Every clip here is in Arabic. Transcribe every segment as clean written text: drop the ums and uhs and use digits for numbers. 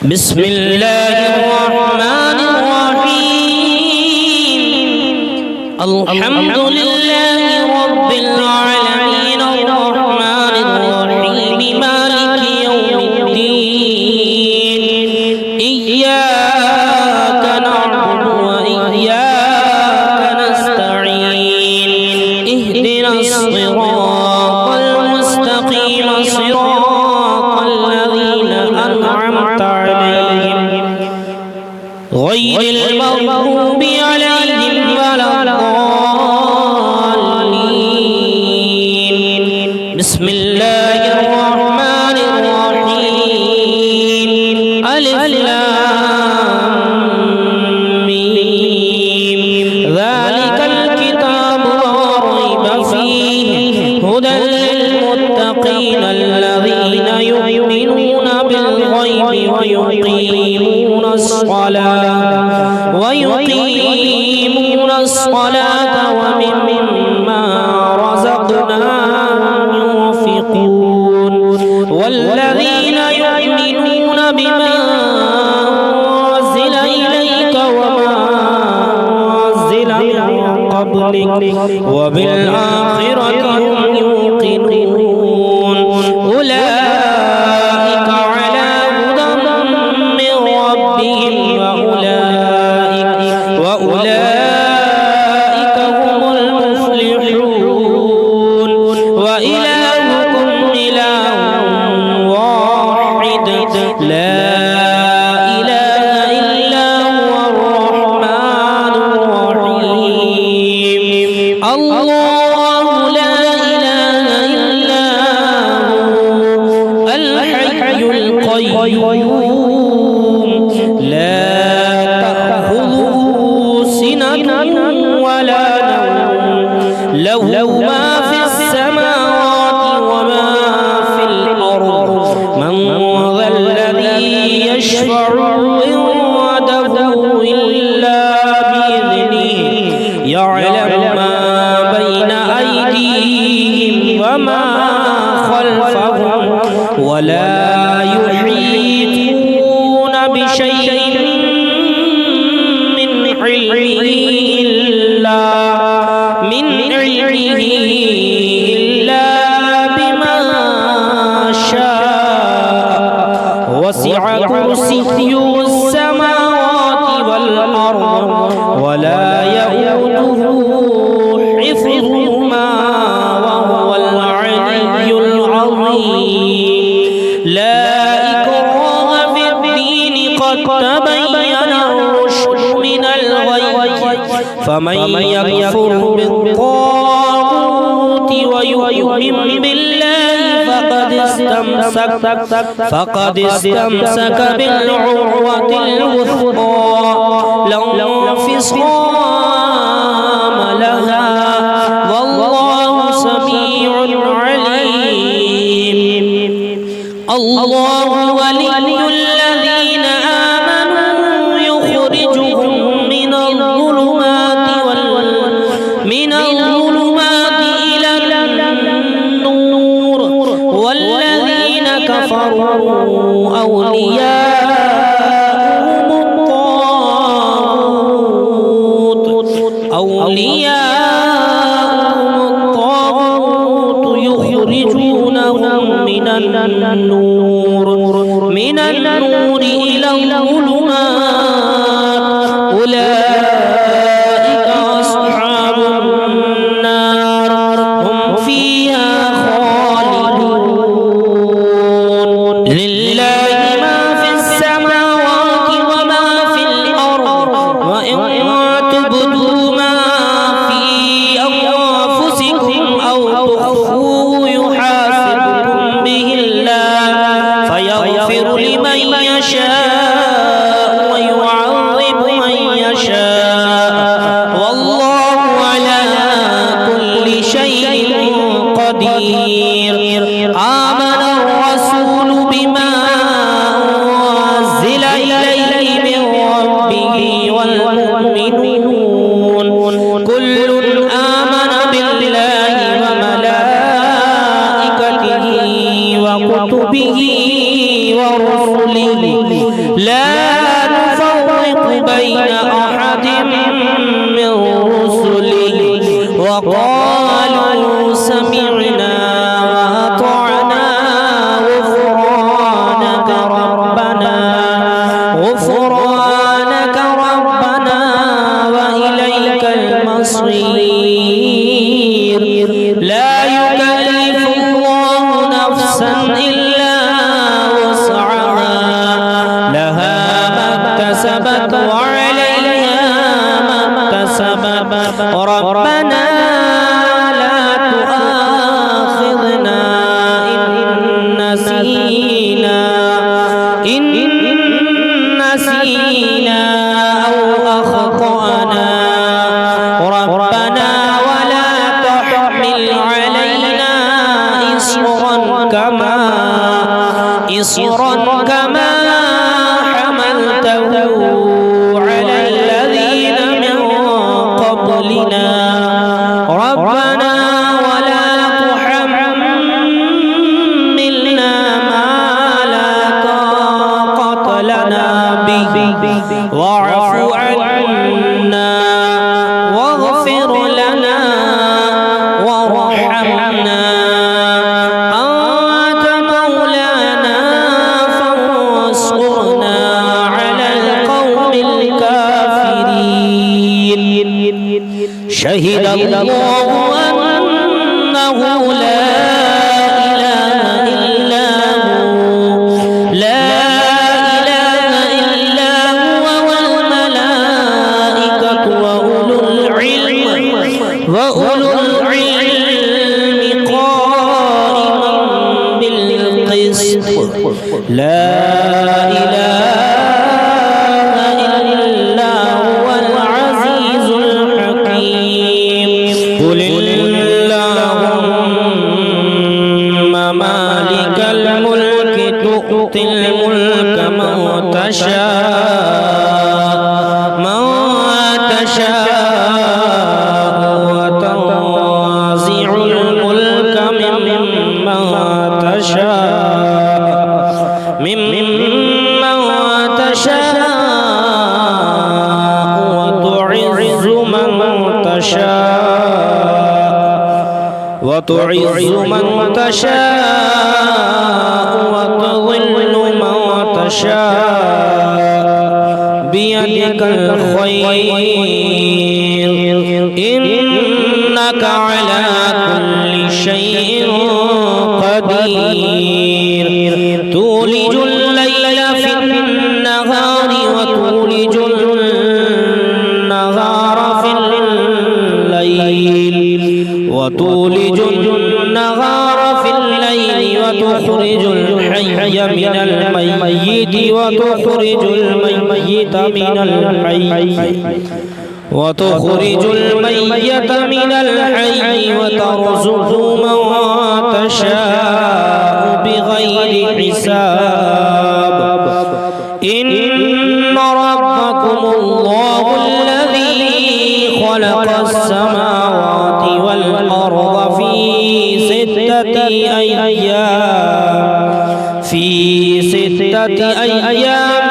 بسم الله الرحمن الرحيم الحمد لله رب العالمين الرحمن الرحيم مالك يوم الدين إياك نعبد وإياك نستعين اهدنا الصراط المستقيم صراط الذين أنعمت عليهم غير المغضوب عليهم ولا الضالين بسم الله الرحمن الرحيم ألف لام ميم ذلك الكتاب لا ريب فيه هدى للمتقين الذين يؤمنون بالغيب ويقيمون الصلاة ومما رزقناهم ينفقون والذين يؤمنون بما أنزل إليك وما أنزل من قبلك وبالآخرة هم يوقنون أولئك على هدى من ربهم وأولئك هم المفلحون وإلهكم إله واحد لا إله إلا هو الرحمن الرحيم الله لا إله إلا هو الحي القيوم لا تأخذه سنة ولا نوم له ما في السماوات وما في الأرض من ذا الذي يشفع عنده إلا بإذنه يعلم ما بين أيديهم وما خلفهم ولا يحيطون بشيء من علمه إلا بما شاء وسع كرسيه السماوات والأرض ولا يؤوده حفظهما وهو العلي العظيم لا إكراه في الدين قد تبين الرشد من الغي فمن يكفر بالطاغوت ويؤمن بالله فقد استمسك بالعروة الوثقى لا انفصام لها والله سميع عليم الله ولي الذين آمنوا يخرجهم من الظلمات إلى النور والذين كفروا أولياءهم الطاغوت يخرجونهم من النور إلى الظلمات أولئك أصحاب النار هم فيها خالدون لله ما في السماوات وما في الأرض وإن تبدوا ما في أنفسكم أو تخفوه يحاسبكم به الله فيغفر لمن يشاء ويعذب من يشاء والله على كل شيء قدير آمن الرسول بما أنزل إليه من ربه والمؤمنون كل آمن بالله وملائكته وكتبه ورسله لا نفرق بين أحد من رسله وقالوا سمعنا وأطعنا غفرانك ربنا وإليك المصير لا يكلف الله نفسا إلا وسعها لها ما اكتسبت وعليها ما اكتسبت ربنا لا تؤاخذنا إن نسينا أو أخطأنا ربنا ولا تحمل علينا إصرا كما حملته على الذين من قبلنا ربنا ولا تحملنا ما لا طاقة لنا به واعف عنا واغفر لنا وارحمنا أنت مولانا فانصرنا على القوم الكافرين شهد الله أنه لا إله إلا هو والملائكة وأولو العلم قائما بالقسط لا إله إلا هو العزيز الحكيم قل اللهم مالك الملك تؤتي الملك من تشاء وتنزع الملك ممن تشاء وتعز من تشاء وتضل من تشاء بيدك الخير إنك على كل شيء قدير تولج الليل في النهار وتولج النهار في الليل وتخرج الحي من الميت وتخرج الميت من الحي وترزق من تشاء بغير حساب إن ربكم الله الذي خلق السماوات والأرض في ستة أيام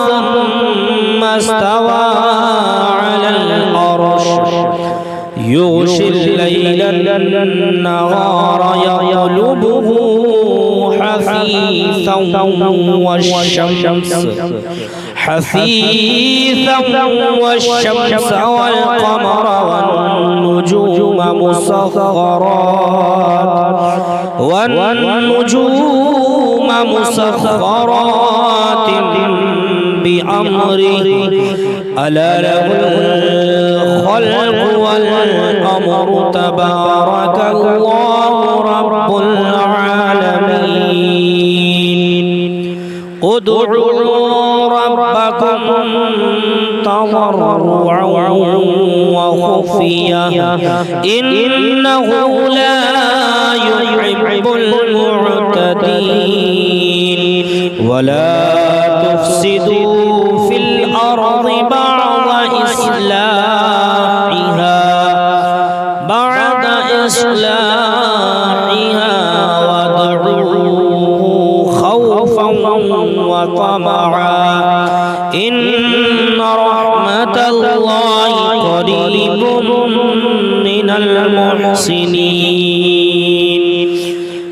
ثم استوى على العرش يغشي الليل النهار يطلبه حثيثا والشمس والقمر والنجوم مسخرات بأمره ألا له الخلق والأمر تبارك الله رب العالمين ادعوا ربكم تضرعا وخفيا إنه لا يحب المعتدين ولا تفسدوا في الأرض بعد إصلاحها وادعوه خوفا وطمعا إن رحمة الله قريب من المحسنين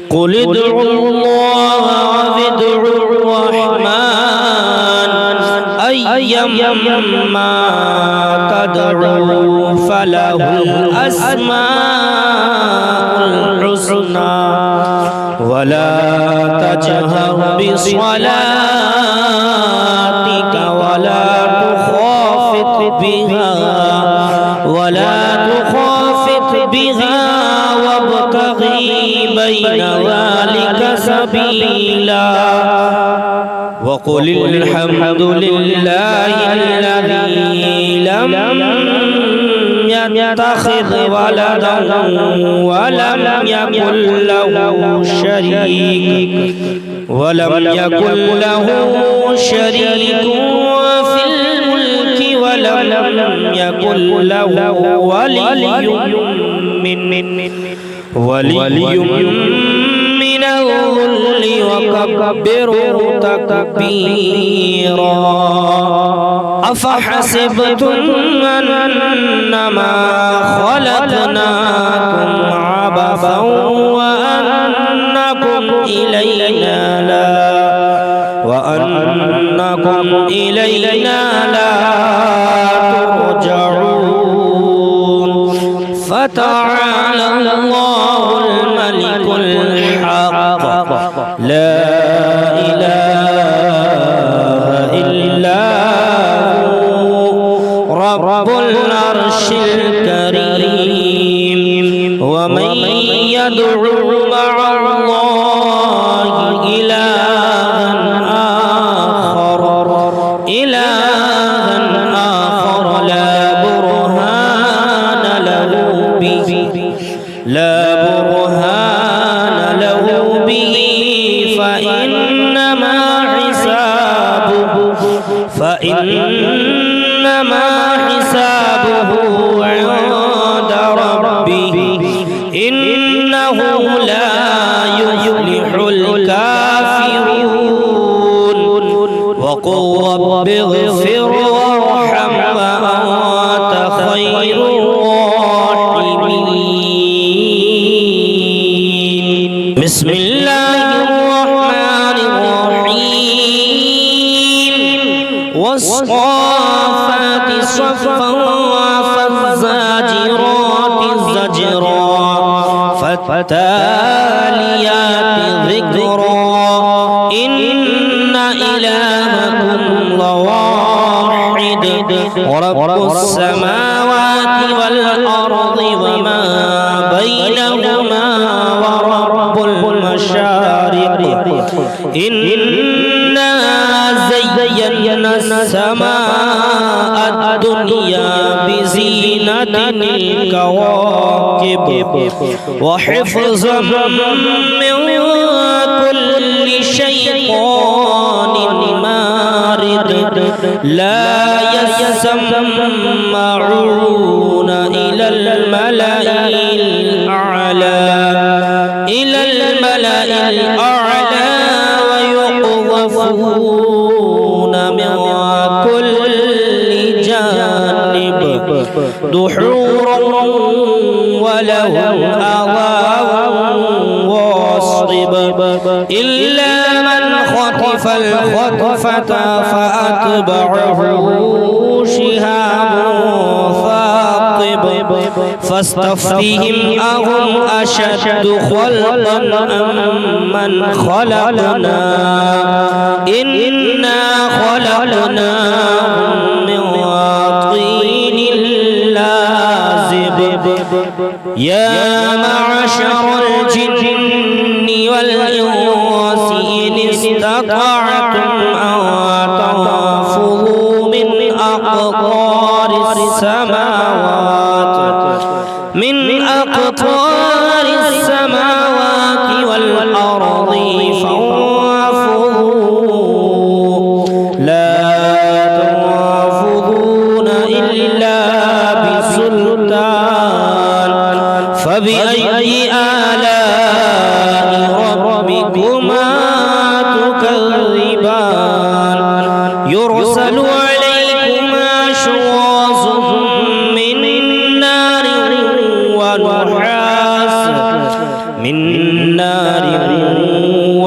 قل ادعوا الله وادعوا الرحمن أيما تدعوا فله الأسماء الحسنى ولا تجهر بصلاتك ولا تخافت بها وابتغي بين ذلك سبيلا وقل الحمد لله الذي لم يتخذ ولدا ولم يكن له شريك في الملك ولم يكن له ولي من الذل وكبره تكبيرا أفحسبتم أنما خلقناكم عبثا وأنكم إلينا لا ترجعون فتعالى الله الملك الحق لا إله إلا هو رب العرش الكريم ومن يدعو مع الله إلها آخر لا برهان له به فإنما حسابه عند ربه إنه لا يفلح الكافرون وقل رب اغفر وارحم وأنت خير الراحمين بسم الله الرحمن الرحيم والصافات صفا فالزاجرات زجرا فالتاليات ذكرا إن إلهكم لواحد رب السماوات والأرض وما بينهما ورب المشارق إنا زينا السماء الدنيا بزينة الكواكب وحفظا من كل شيطان مارد لا يسمعون إلى الملأ الأعلى ويقذفون من كل جانب دحورا ولهم عذاب واصب إلا من خطف الخطفة فأتبعه شهاب ثاقب فاستفتهم أهم أشد خلقا أم من خلقنا إنا خلقناهم من طين لازب يا معشر الجن والإنس إن استطعتم أن تنفذوا من أقطار السماوات والأرض فانفذوا لا تنفذون إلا بسلطان فبأي آلاء ربكما تكذبان يرسل عليكما شواظ من نار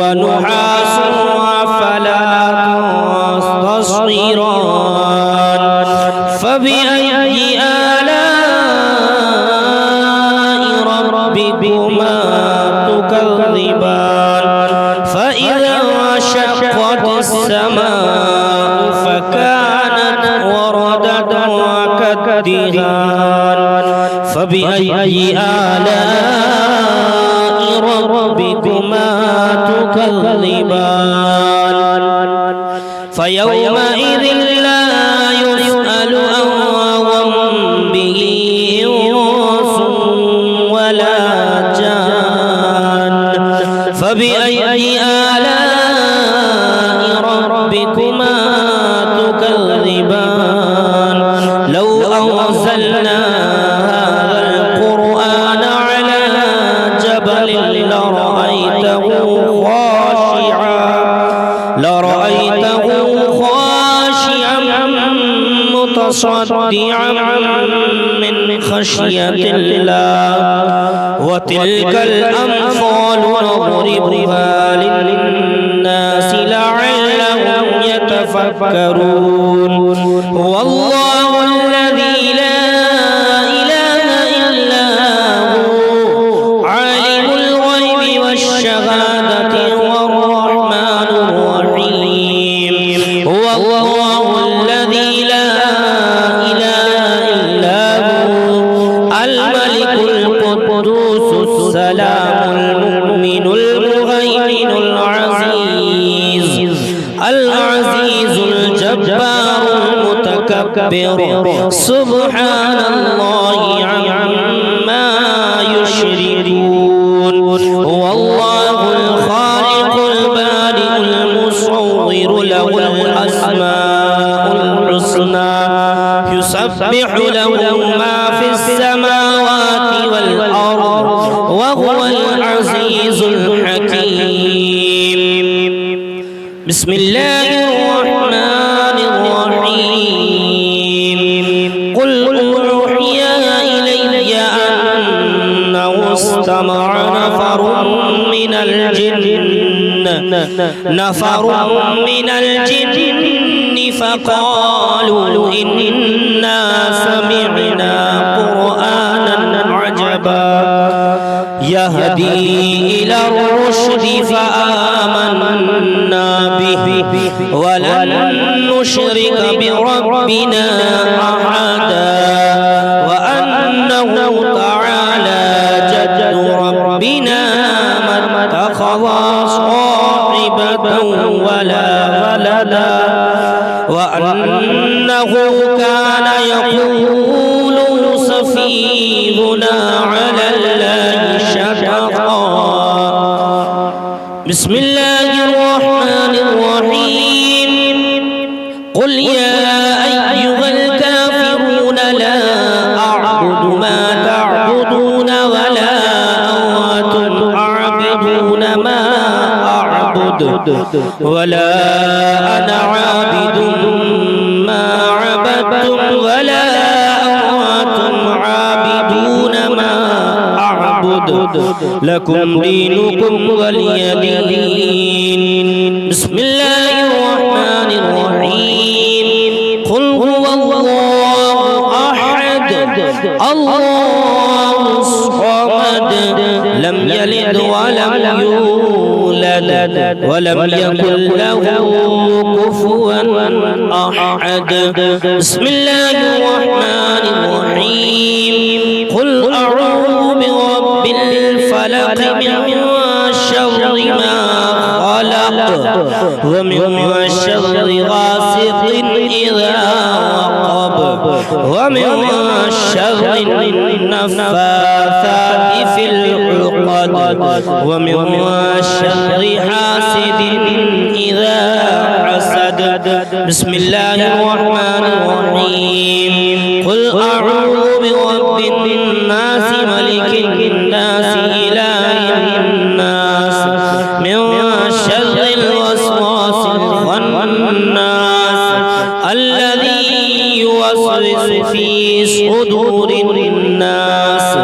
ونحاس فلا تصطيران فبأي آلاء ربكما تكذبان فإذا انشقت السماء فكانت وردة كالدهان فبأي آلاء ربكما تكذبان فيومئذ لا يسأل عن ذنبه إنس ولا جان فبأي آلاء ربكما تكذبان لو أنزلنا هذا القرآن على جبل لرأيته خاشعا متصدعا من خشية الله وتلك الأمثال نضربها للناس لعلهم يتفكرون هو الله الذي لا إله إلا هو عالم الغيب والشهادة هو الرحمن الرحيم هو الله الذي لا إله إلا هو الملك القدوس السلام المؤمن المهيمن العزيز الجبار المتكبر سبحان الله عما يشركون هو الله الخالق البارئ المصور له الأسماء الحسنى يسبح له ما في السماوات والأرض وهو العزيز الحكيم بسم الله الرحمن الرحيم قل أوحي إلي أنه استمع نفر من الجن فقالوا إنا سمعنا قرآنا عجبا يهدي إلى الرشد فآمنا به ولن نشرك بربنا أحدا وأنه تعالى جد ربنا ما اتخذ صاحبة ولا ولدا وأنه كان يقول سفيهنا على الله شططا بسم الله الرحمن الرحيم قل يا أيها الكافرون لا أعبد ما تعبدون ولا أنتم عابدون ما أعبد ولا أنا عابد ما عبدتم ولا أنتم عابدون ما أعبد لكم دينكم ولي دين بسم الله الرحمن الرحيم قل هو الله أحد الله الصمد لم يلد ولم يولد ولم يكن له كفوا أحد بسم الله الرحمن الرحيم قل أعوذ برب الفلق من شر ما خلق ومن شر غاسق إذا وقب ومن شر النفاثات في العقد ومن شر حاسد إذا حسد بسم الله الرحمن الرحيم قل أعوذ برب الناس ملك الناس إله الناس من شر الوسواس الخناس الذي يوسوس في صدور الناس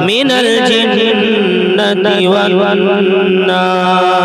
من الجنة والناس